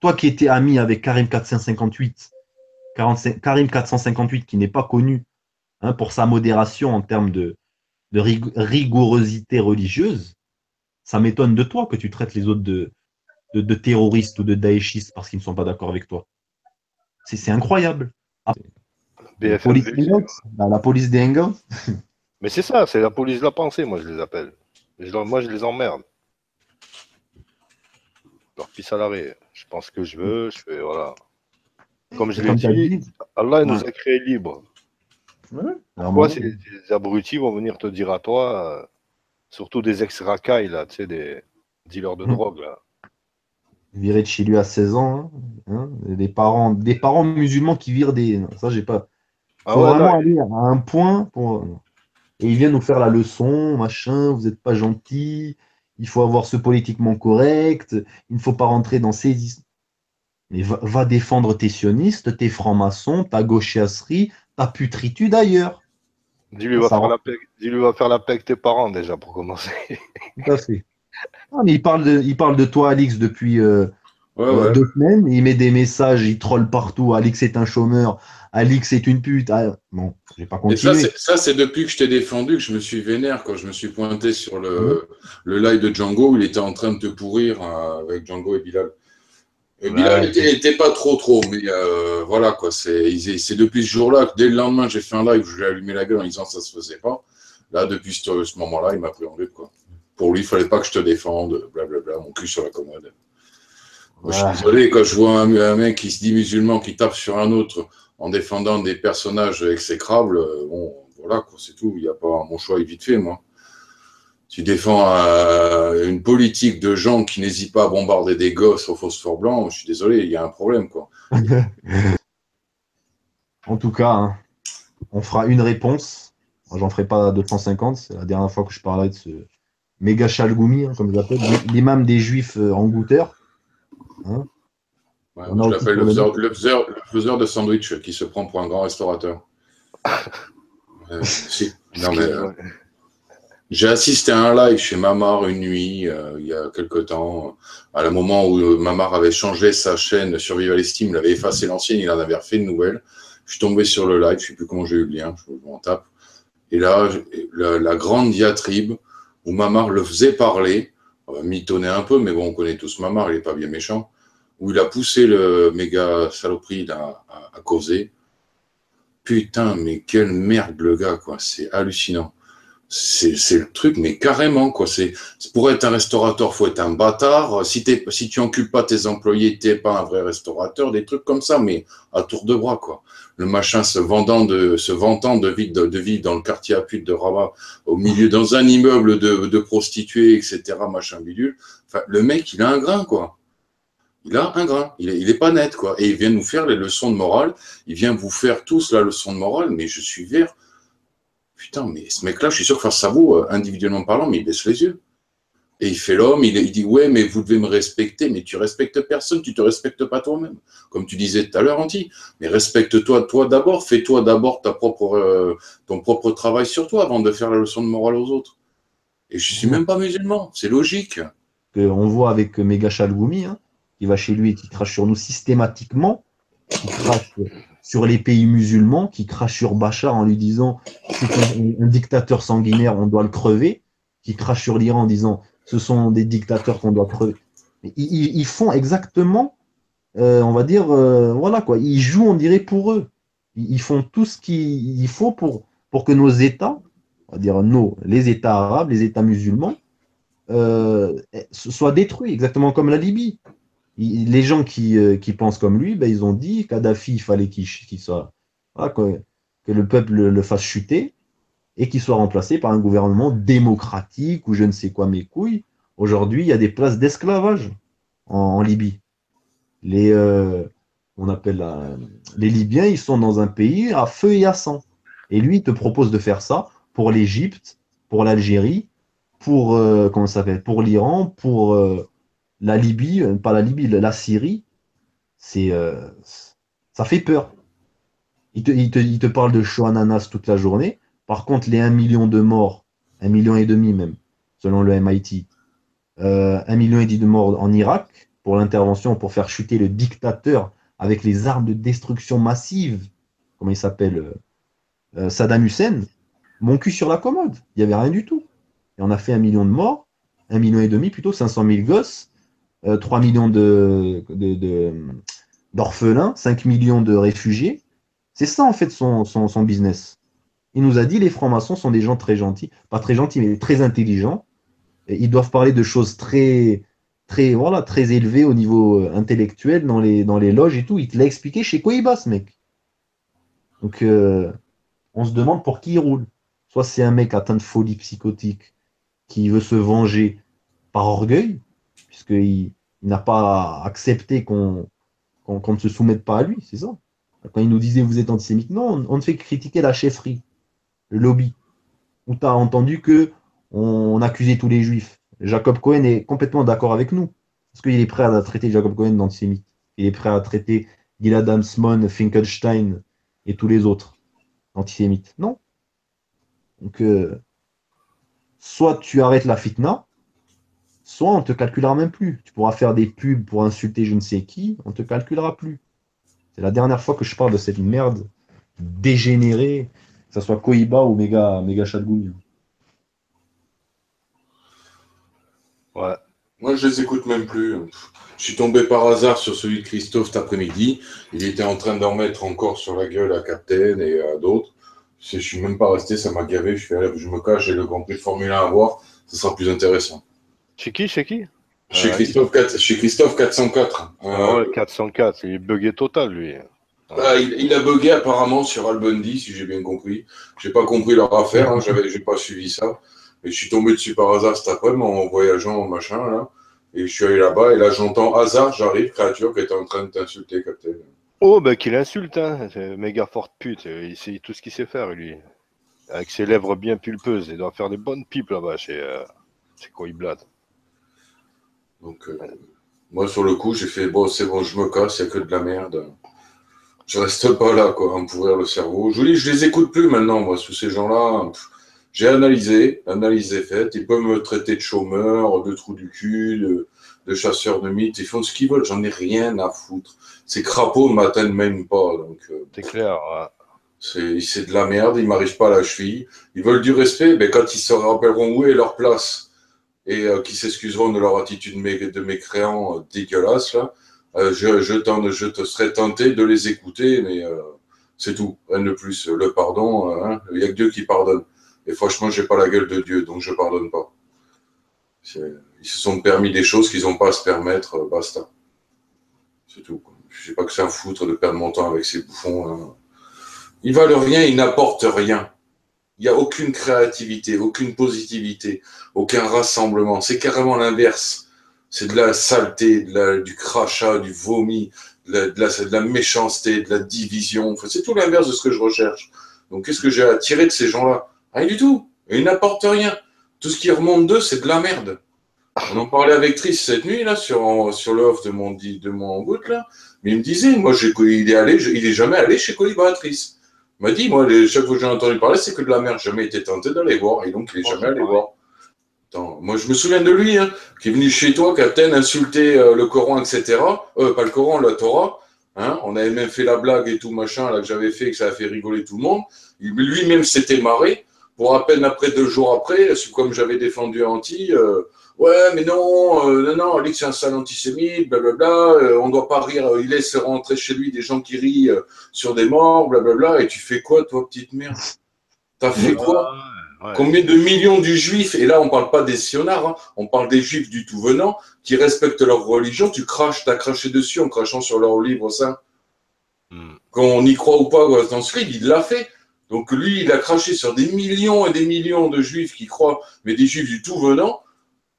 Toi qui étais ami avec Karim 458, qui n'est pas connu, hein, pour sa modération en termes de rigorosité religieuse, ça m'étonne de toi que tu traites les autres de terroristes ou de daéchistes parce qu'ils ne sont pas d'accord avec toi. C'est incroyable. La police des Engels. Mais c'est ça, c'est la police de la pensée, moi je les appelle. Moi je les emmerde. Leur pisse à l'arrêt. Je pense ce que je veux, je fais, voilà. Comme je C'est l'ai comme tu as dit, dit. Allah il nous Ouais. a créés libres. Ouais. Pourquoi Clairement. ces abrutis vont venir te dire à toi, surtout des ex-racailles, là, tu sais, des dealers de drogue, là. Viré de chez lui à 16 ans. Hein. Des parents musulmans qui virent des. Non, ça, j'ai pas. Ah Faut ouais, non, vraiment aller à un point pour. Et ils viennent nous faire la leçon, machin, vous n'êtes pas gentil, il faut avoir ce politiquement correct, il ne faut pas rentrer dans ces. Mais va défendre tes sionistes, tes francs-maçons, ta gauchiasserie, ta putritude ailleurs. dis-lui Ça, va ça faire rend la paix, dis-lui va faire la paix avec tes parents, déjà, pour commencer. tout à fait. Ah, mais il parle de toi, Alix, depuis Ouais, ouais. 2 semaines. Il met des messages, il troll partout. Alix est un chômeur. Alix est une pute. Ah, bon, je vais pas Et continuer. ça, c'est depuis que je t'ai défendu que je me suis vénère quand je me suis pointé sur Mhm. le live de Django où il était en train de te pourrir avec Django et Bilal. Et Bilal Ouais, était pas trop, mais voilà quoi. C'est depuis ce jour-là que dès le lendemain, j'ai fait un live où je lui ai allumé la gueule en disant que ça se faisait pas. Là, depuis ce moment-là, il m'a pris en lutte quoi. Pour lui, il fallait pas que je te défende, blablabla, mon cul sur la commode. Moi, je suis Ouais. désolé, quand je vois un mec qui se dit musulman, qui tape sur un autre en défendant des personnages exécrables, bon, voilà, quoi, c'est tout. Il y a pas, mon choix est vite fait, moi. Tu défends une politique de gens qui n'hésitent pas à bombarder des gosses au phosphore blanc, je suis désolé, il y a un problème, quoi. En tout cas, hein, on fera une réponse. Moi, j'en ferai pas 250. C'est la dernière fois que je parlerai de ce méga chalgoumi, hein, comme je l'appelle, l'imam des juifs en goûteur. Hein. Ouais, Il y en a je aussi l'appelle pour le mettre. le faiseur de sandwich qui se prend pour un grand restaurateur. Si. Non, mais excuse-moi. j'ai assisté à un live chez Mamar une nuit, il y a quelque temps, à le moment où Mamar avait changé sa chaîne Survival Steam, il avait effacé l'ancienne, il en avait refait une nouvelle. Je suis tombé sur le live, je ne sais plus comment j'ai eu le lien, je m'en tape. Et là, la grande diatribe où Mamar le faisait parler, on va mitonner un peu, mais bon, on connaît tous Mamar, il n'est pas bien méchant, où il a poussé le méga saloperie à causer. Putain, mais quelle merde le gars, quoi, c'est hallucinant. C'est le truc, mais carrément, quoi. Pour être un restaurateur, faut être un bâtard. Si tu encules pas tes employés, t'es pas un vrai restaurateur, des trucs comme ça, mais à tour de bras, quoi. Le machin se vantant de vivre dans le quartier à pute de Rabat, au milieu, dans un immeuble de prostituées, etc., machin bidule. Enfin, le mec, il a un grain, quoi. Il a un grain. Il est pas net, quoi. Et il vient nous faire les leçons de morale. Il vient vous faire tous la leçon de morale, mais je suis vert. Putain, mais ce mec-là, je suis sûr que face à vous, individuellement parlant, mais il baisse les yeux. Et il fait l'homme, il dit, ouais, mais vous devez me respecter, mais tu respectes personne, tu te respectes pas toi-même. Comme tu disais tout à l'heure, Anti, mais respecte-toi toi d'abord, fais-toi d'abord ton propre travail sur toi avant de faire la leçon de morale aux autres. Et je suis même pas musulman, c'est logique. On voit avec Méga Chalgoumi, hein, qui va chez lui et qui crache sur nous systématiquement, qui crache sur les pays musulmans, qui crache sur Bachar en lui disant c'est un dictateur sanguinaire, on doit le crever, qui crache sur l'Iran en disant ce sont des dictateurs qu'on doit crever. Ils font exactement, on va dire, voilà quoi, ils jouent, on dirait, pour eux. Ils font tout ce qu'il faut pour que nos États, on va dire les États arabes, les États musulmans, soient détruits, exactement comme la Libye. Les gens qui pensent comme lui, ben, ils ont dit Kadhafi, il fallait qu'il soit, voilà, que le peuple le fasse chuter et qu'il soit remplacé par un gouvernement démocratique ou je ne sais quoi, mes couilles. Aujourd'hui, il y a des places d'esclavage en Libye. Les, on appelle les Libyens, ils sont dans un pays à feu et à sang. Et lui, il te propose de faire ça pour l'Égypte, pour l'Algérie, pour, comment ça s'appelle, pour l'Iran, pour la Libye, pas la Libye, la Syrie. C'est, ça fait peur. Il te parle de chaud ananas toute la journée. Par contre, les 1 million de morts, 1,5 million même, selon le MIT, 1,5 million de morts en Irak pour l'intervention, pour faire chuter le dictateur avec les armes de destruction massive, comment il s'appelle, Saddam Hussein, mon cul sur la commode. Il n'y avait rien du tout. Et on a fait 1 million de morts, 1,5 million plutôt, 500 000 gosses, 3 millions d'orphelins, 5 millions de réfugiés. C'est ça, en fait, son business. Il nous a dit les francs-maçons sont des gens très gentils, pas très gentils, mais très intelligents. Et ils doivent parler de choses très, voilà, très élevé au niveau intellectuel dans les loges et tout. Il te l'a expliqué chez Koiba, ce mec. Donc, on se demande pour qui il roule. Soit c'est un mec atteint de folie psychotique qui veut se venger par orgueil, puisqu'il n'a pas accepté qu'on ne se soumette pas à lui, c'est ça. Quand il nous disait vous êtes antisémite, non, on ne fait que critiquer la chefferie, le lobby, où tu as entendu que on accusait tous les juifs. Jacob Cohen est complètement d'accord avec nous, parce qu'il est prêt à traiter Jacob Cohen d'antisémite. Il est prêt à traiter Gilad Amsman, Finkelstein et tous les autres antisémites. Non. Donc, soit tu arrêtes la fitna, soit on ne te calculera même plus. Tu pourras faire des pubs pour insulter je ne sais qui, on ne te calculera plus. C'est la dernière fois que je parle de cette merde dégénérée, que ce soit Koiba ou Méga Chatgougne. Ouais. Moi, je les écoute même plus. Je suis tombé par hasard sur celui de Christophe cet après-midi. Il était en train d'en mettre encore sur la gueule à Captain et à d'autres. Je ne suis même pas resté, ça m'a gavé. Je fais, allez, je me cache, j'ai le Grand Prix de Formule 1 à voir. Ce sera plus intéressant. Chez qui Chez Christophe 404. Ouais, 404, il est bugué total, lui. Il a bugué apparemment sur Albundy, si j'ai bien compris. J'ai pas compris leur affaire, hein, j'ai pas suivi ça. Et je suis tombé dessus par hasard cet après-midi en voyageant, machin, là. Et je suis allé là-bas, et là j'entends hasard, j'arrive, créature qui était en train de t'insulter, Captain. Oh, ben qu'il insulte, hein. C'est méga forte pute. Il sait tout ce qu'il sait faire, lui. Avec ses lèvres bien pulpeuses. Il doit faire des bonnes pipes là-bas chez Koiblad. Donc, moi, sur le coup, j'ai fait, bon, c'est bon, je me casse, il n'y a que de la merde. Je reste pas là, quoi, à me pourrir le cerveau. Je vous dis, je les écoute plus maintenant, moi, sous ces gens-là. J'ai analysé fait. Ils peuvent me traiter de chômeur, de trou du cul, de chasseur de mythes. Ils font ce qu'ils veulent, j'en ai rien à foutre. Ces crapauds ne m'atteignent même pas. Donc, c'est clair, ouais. C'est de la merde, ils m'arrivent pas à la cheville. Ils veulent du respect, mais quand ils se rappelleront où est leur place et qui s'excuseront de leur attitude de mécréants dégueulasse, là, je te serais tenté de les écouter, mais c'est tout, rien de plus. Le pardon, il n'y a que Dieu qui pardonne. Et franchement, j'ai pas la gueule de Dieu, donc je pardonne pas. Ils se sont permis des choses qu'ils n'ont pas à se permettre, basta. C'est tout. Je sais pas que c'est un foutre de perdre mon temps avec ces bouffons. Hein. Ils valent rien, ils n'apportent rien. Il n'y a aucune créativité, aucune positivité, aucun rassemblement. C'est carrément l'inverse. C'est de la saleté, du crachat, du vomi, de la méchanceté, de la division. Enfin, c'est tout l'inverse de ce que je recherche. Donc, qu'est-ce que j'ai à tirer de ces gens-là? Rien du tout. Et ils n'apportent rien. Tout ce qui remonte d'eux, c'est de la merde. On en parlait avec Trice cette nuit, là, sur le off de mon bout, là. Mais il me disait, moi, il est jamais allé chez Collaboratrice. Il m'a dit, moi, chaque fois que j'ai entendu parler, c'est que de la merde. Jamais été tenté d'aller voir. Et donc, il n'est jamais allé voir. Attends, moi, je me souviens de lui, hein, qui est venu chez toi, Captain, insulter le Coran, etc. Pas le Coran, la Torah. Hein, on avait même fait la blague et tout, machin, là, que j'avais fait, que ça a fait rigoler tout le monde. Lui-même s'était marré. Pour à peine après 2 jours après, comme j'avais défendu Anti, ouais, mais non, Alix c'est un sale antisémite, blablabla, on ne doit pas rire, il laisse rentrer chez lui des gens qui rient sur des morts, blablabla, et tu fais quoi, toi, petite merde? T'as fait quoi? Ouais. Combien de millions de juifs, et là on ne parle pas des sionards, hein, on parle des juifs du tout venant, qui respectent leur religion, t'as craché dessus en crachant sur leur livre saint. Qu'on y croit ou pas dans ce livre, il l'a fait. Donc lui, il a craché sur des millions et des millions de juifs qui croient, mais des juifs du tout venant,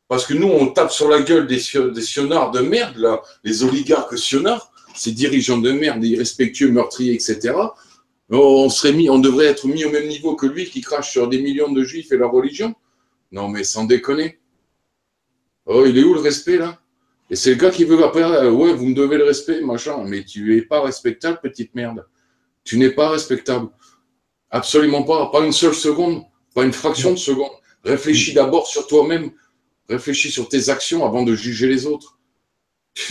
parce que nous, on tape sur la gueule des sionards de merde, là, les oligarques sionards, ces dirigeants de merde, irrespectueux, meurtriers, etc. On devrait être mis au même niveau que lui qui crache sur des millions de juifs et leur religion. Non, mais sans déconner. Oh, il est où le respect, là? Et c'est le gars qui veut après, ouais, vous me devez le respect, machin, mais tu n'es pas respectable, petite merde. Tu n'es pas respectable. Absolument pas, pas une seule seconde, pas une fraction de seconde. Réfléchis d'abord sur toi-même, réfléchis sur tes actions avant de juger les autres.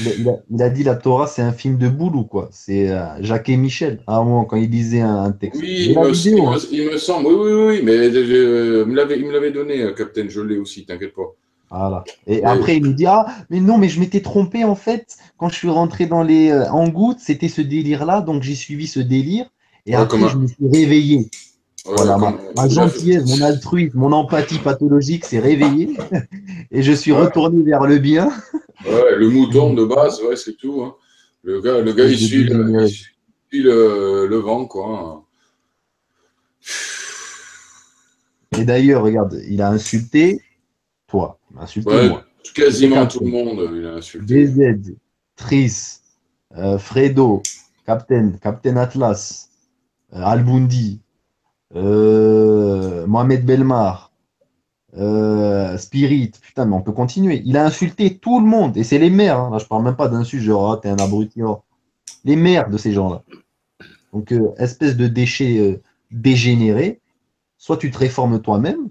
Il a dit la Torah, c'est un film de boulot, quoi. C'est Jacques et Michel, à un moment, quand il lisait un texte. Oui, il me semble, oui, mais il me l'avait donné, Captain, je l'ai aussi, t'inquiète pas. Voilà. Et après, il me dit, ah, mais non, mais je m'étais trompé, en fait, quand je suis rentré dans les en gouttes, c'était ce délire-là, donc j'ai suivi ce délire. Et après, je me suis réveillé. Voilà, ma gentillesse, mon altruisme, mon empathie pathologique s'est réveillée. Et je suis retourné vers le bien. Ouais, le mouton de base, ouais, c'est tout. Hein. Le gars il suit le vent, quoi. Et d'ailleurs, regarde, il a insulté toi, il m'a insulté Ouais, moi. quasiment tout le monde, il a insulté. DZ, Tris, Fredo, Captain Atlas, Albundi, Mohamed Belmar, Spirit, putain, mais on peut continuer. Il a insulté tout le monde, et c'est les maires, hein. Là, je parle même pas d'insultes, genre, ah, t'es un abruti, oh. Les maires de ces gens-là. Donc, espèce de déchet dégénéré, soit tu te réformes toi-même,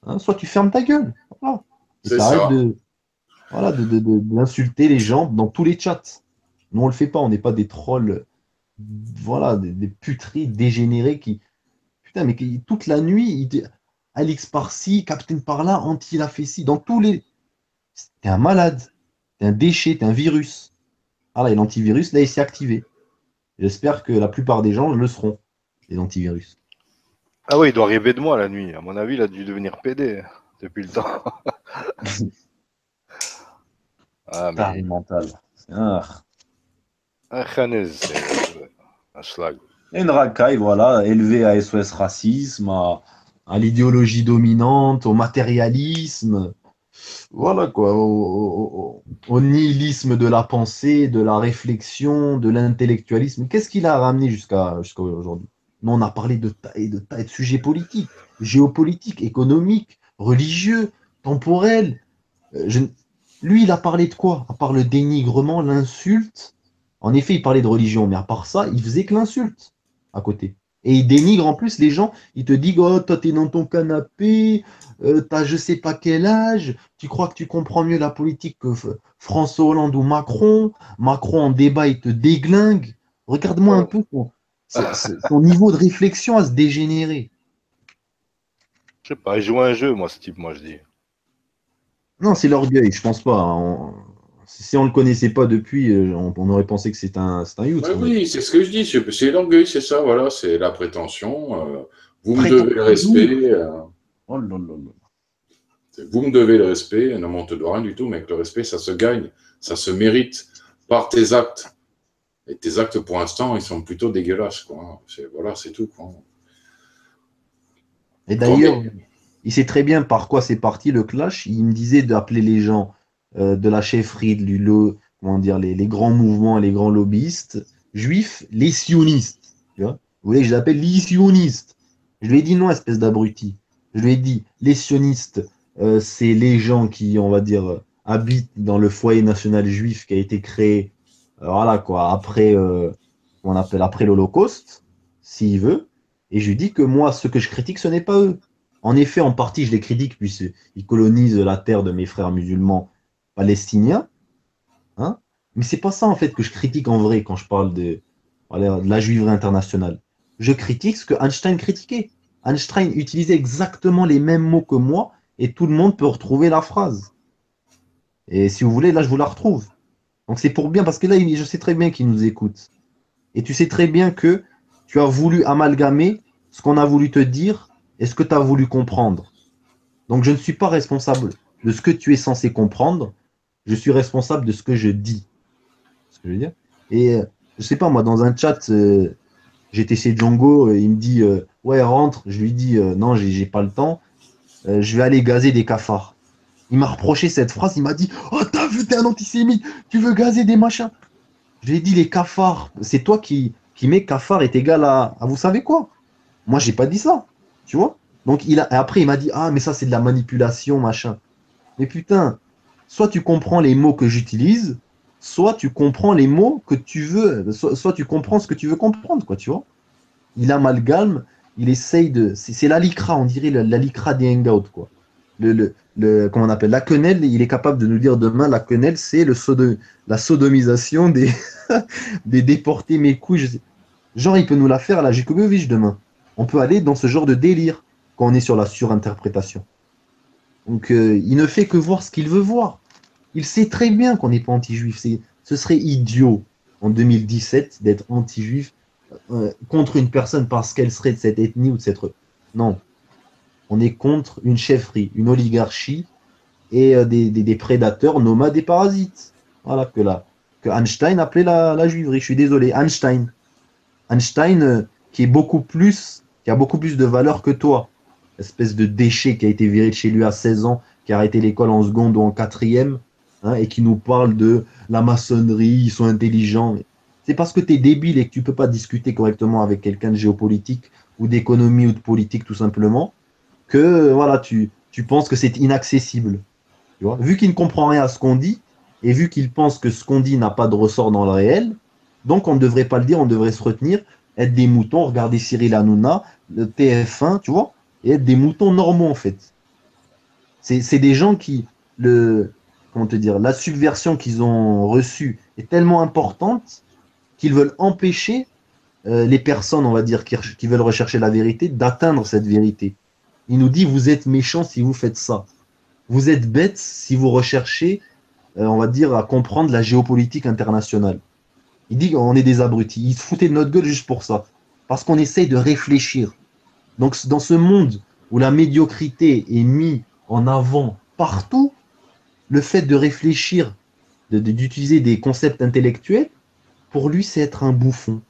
hein, soit tu fermes ta gueule. Voilà. Et C'est t'arrêtes ça. d'insulter les gens dans tous les chats. Nous, on le fait pas, on n'est pas des trolls, voilà, des puteries dégénérés qui, putain, mais qui, toute la nuit, Alix par-ci, Captain par-là, Anti l'a fait ci, dans tous les. T'es un malade, t'es un déchet, t'es un virus. Ah là, et l'antivirus, là, il s'est activé. J'espère que la plupart des gens le seront, les antivirus. Ah oui, il doit rêver de moi la nuit. À mon avis, il a dû devenir PD depuis le temps. Ah, mais. Taré mental. Ah. Un Khanez, c'est un schlag. Et une racaille, voilà, élevée à SOS racisme, à l'idéologie dominante, au matérialisme, voilà quoi, au nihilisme de la pensée, de la réflexion, de l'intellectualisme. Qu'est-ce qu'il a ramené jusqu'à aujourd'hui? Non, on a parlé de tas de sujets politiques, géopolitiques, économiques, religieux, temporels. Lui, il a parlé de quoi? À part le dénigrement, l'insulte. En effet, il parlait de religion, mais à part ça, il faisait que l'insulte à côté. Et il dénigre en plus les gens. Il te dit, oh, toi, t'es dans ton canapé, t'as je sais pas quel âge, tu crois que tu comprends mieux la politique que François Hollande ou Macron. Macron, en débat, il te déglingue. Regarde-moi un peu son niveau de réflexion à se dégénérer. Je sais pas, il joue à un jeu, moi, ce type, moi, je dis. Non, c'est l'orgueil, je pense pas. Si on ne le connaissait pas depuis, on aurait pensé que c'est un youth. Ouais, oui, c'est ce que je dis, c'est l'orgueil, c'est ça, voilà, c'est la prétention. Vous me Prétend- devez le respect. Oh là là là. Vous me devez le respect. Non, mais on te doit rien du tout, mais que le respect, ça se gagne, ça se mérite par tes actes. Et tes actes, pour l'instant, ils sont plutôt dégueulasses, quoi. Voilà, c'est tout, quoi. Et d'ailleurs, il sait très bien par quoi c'est parti le clash. Il me disait d'appeler les gens de la chefferie, comment dire, les grands mouvements, les grands lobbyistes juifs, les sionistes. Tu vois? Vous voulez que je l'appelle les sionistes? Je lui ai dit non, espèce d'abruti. Je lui ai dit, les sionistes, c'est les gens qui, on va dire, habitent dans le foyer national juif qui a été créé, voilà quoi, après, on appelle après l'Holocauste, s'il veut. Et je lui dis que moi, ce que je critique, ce n'est pas eux. En effet, en partie, je les critique puisqu'ils colonisent la terre de mes frères musulmans palestiniens. Hein, mais c'est pas ça, en fait, que je critique en vrai quand je parle voilà, de la juiverie internationale. Je critique ce que Einstein critiquait. Einstein utilisait exactement les mêmes mots que moi et tout le monde peut retrouver la phrase. Et si vous voulez, là, je vous la retrouve. Donc c'est pour bien, parce que là, je sais très bien qu'il nous écoute. Et tu sais très bien que tu as voulu amalgamer ce qu'on a voulu te dire et ce que tu as voulu comprendre. Donc je ne suis pas responsable de ce que tu es censé comprendre, je suis responsable de ce que je dis. Ce que je veux dire. Et je sais pas, moi, dans un chat, j'étais chez Django, il me dit ouais, rentre. Je lui dis non, j'ai pas le temps, je vais aller gazer des cafards. Il m'a reproché cette phrase, il m'a dit oh, t'as vu, t'es un antisémite, tu veux gazer des machins. Je lui ai dit les cafards, c'est toi qui mets cafard est égal à vous savez quoi. Moi, j'ai pas dit ça, tu vois. Donc, après, il m'a dit ah, mais ça, c'est de la manipulation, machin. Mais putain, soit tu comprends les mots que j'utilise, soit tu comprends les mots que tu veux, soit tu comprends ce que tu veux comprendre, quoi, tu vois. Il amalgame, il essaye de. C'est la licra, on dirait la licra des hangouts, quoi. Comment on appelle la quenelle, il est capable de nous dire demain, la quenelle, c'est la sodomisation des, des déportés, mes couilles. Genre, il peut nous la faire à la Jacobovic demain. On peut aller dans ce genre de délire quand on est sur la surinterprétation. Donc, il ne fait que voir ce qu'il veut voir. Il sait très bien qu'on n'est pas anti-juif. Ce serait idiot en 2017 d'être anti-juif contre une personne parce qu'elle serait de cette ethnie ou de cette. Non. On est contre une chefferie, une oligarchie et des prédateurs nomades et parasites. Voilà, que Einstein appelait la juiverie. Je suis désolé, Einstein. Einstein qui a beaucoup plus de valeur que toi. Espèce de déchet qui a été viré de chez lui à 16 ans, qui a arrêté l'école en seconde ou en quatrième, hein, et qui nous parle de la maçonnerie, ils sont intelligents. C'est parce que tu es débile et que tu ne peux pas discuter correctement avec quelqu'un de géopolitique ou d'économie ou de politique tout simplement, que voilà, tu penses que c'est inaccessible. Tu vois. Vu qu'il ne comprend rien à ce qu'on dit, et vu qu'il pense que ce qu'on dit n'a pas de ressort dans le réel, donc on ne devrait pas le dire, on devrait se retenir, être des moutons, regarder Cyril Hanouna, le TF1, tu vois, et être des moutons normaux en fait. C'est des gens qui, comment te dire, la subversion qu'ils ont reçue est tellement importante qu'ils veulent empêcher les personnes, on va dire, qui veulent rechercher la vérité, d'atteindre cette vérité. Il nous dit, vous êtes méchants si vous faites ça. Vous êtes bêtes si vous recherchez, on va dire, à comprendre la géopolitique internationale. Il dit qu'on est des abrutis. Il se foutait de notre gueule juste pour ça. Parce qu'on essaye de réfléchir. Donc, dans ce monde où la médiocrité est mise en avant partout, le fait de réfléchir, d'utiliser des concepts intellectuels, pour lui, c'est être un bouffon.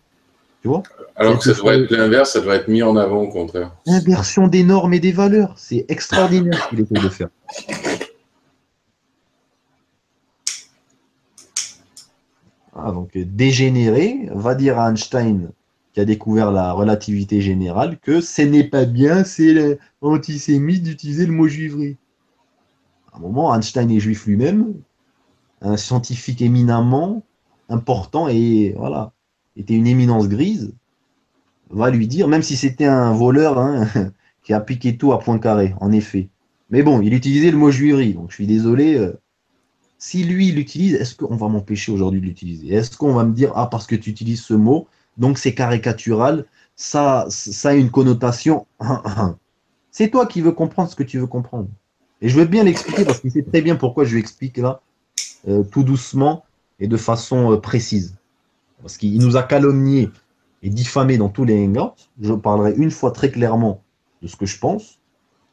Tu vois? Alors que ça devrait être l'inverse, ça devrait être mis en avant au contraire. Inversion des normes et des valeurs. C'est extraordinaire ce qu'il essaie de faire. Ah, donc, dégénéré va dire à Einstein, qui a découvert la relativité générale, que ce n'est pas bien, c'est antisémite d'utiliser le mot juiverie. À un moment, Einstein est juif lui-même, un scientifique éminemment important et voilà, était une éminence grise, va lui dire, même si c'était un voleur hein, qui a piqué tout à Poincaré, en effet. Mais bon, il utilisait le mot juiverie, donc je suis désolé. Si lui, il l'utilise, est-ce qu'on va m'empêcher aujourd'hui de l'utiliser? Est-ce qu'on va me dire, ah, parce que tu utilises ce mot, donc c'est caricatural, ça a une connotation. C'est toi qui veux comprendre ce que tu veux comprendre. Et je veux bien l'expliquer parce qu'il sait très bien pourquoi je lui explique là, tout doucement et de façon précise. Parce qu'il nous a calomniés et diffamés dans tous les hangouts. Je parlerai une fois très clairement de ce que je pense,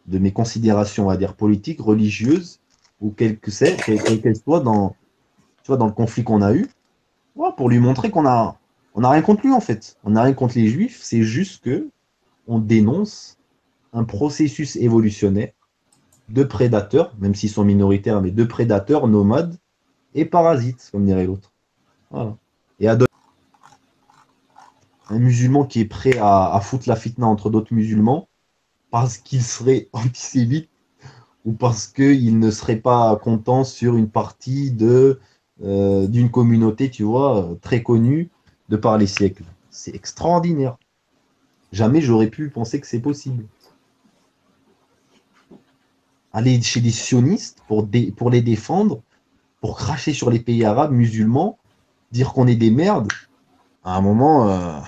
de mes considérations, on va dire, politiques, religieuses, ou quelles qu'elles soient dans, tu vois, dans le conflit qu'on a eu, ouais, pour lui montrer on a rien contre lui en fait. On n'a rien contre les juifs, c'est juste que on dénonce un processus évolutionnaire de prédateurs, même s'ils sont minoritaires, mais de prédateurs nomades et parasites, comme dirait l'autre. Voilà. Et un musulman qui est prêt à foutre la fitna entre d'autres musulmans parce qu'il serait antisémite ou parce qu'il ne serait pas content sur une partie d'une communauté, tu vois, très connue de par les siècles. C'est extraordinaire. Jamais j'aurais pu penser que c'est possible. Aller chez des sionistes pour les défendre, pour cracher sur les pays arabes, musulmans, dire qu'on est des merdes, à un moment,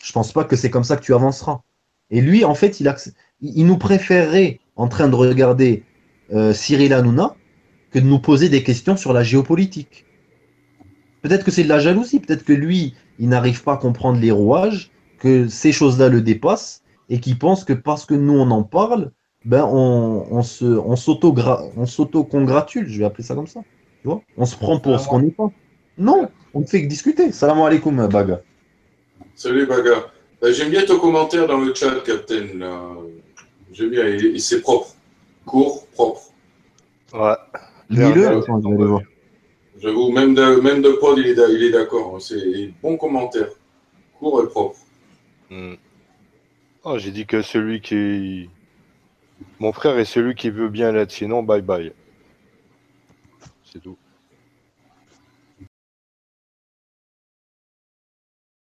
je pense pas que c'est comme ça que tu avanceras. Et lui, en fait, il nous préférerait en train de regarder Cyril Hanouna que de nous poser des questions sur la géopolitique. Peut-être que c'est de la jalousie, peut-être que lui, il n'arrive pas à comprendre les rouages, que ces choses-là le dépassent, et qu'il pense que parce que nous, on en parle, ben on s'auto-congratule, je vais appeler ça comme ça. Tu vois, on se prend pour ce qu'on n'est pas. Non, on ne fait que discuter. Salam alaikum, Baga. Salut Baga. J'aime bien ton commentaire dans le chat, Captain. Là. J'aime bien, c'est propre. Court, propre. Ouais. Lis-le, attends, je vais aller voir. J'avoue, même de prod, il est d'accord. C'est bon commentaire. Court et propre. Oh, j'ai dit que celui qui... Mon frère est celui qui veut bien l'être, sinon bye bye. C'est tout.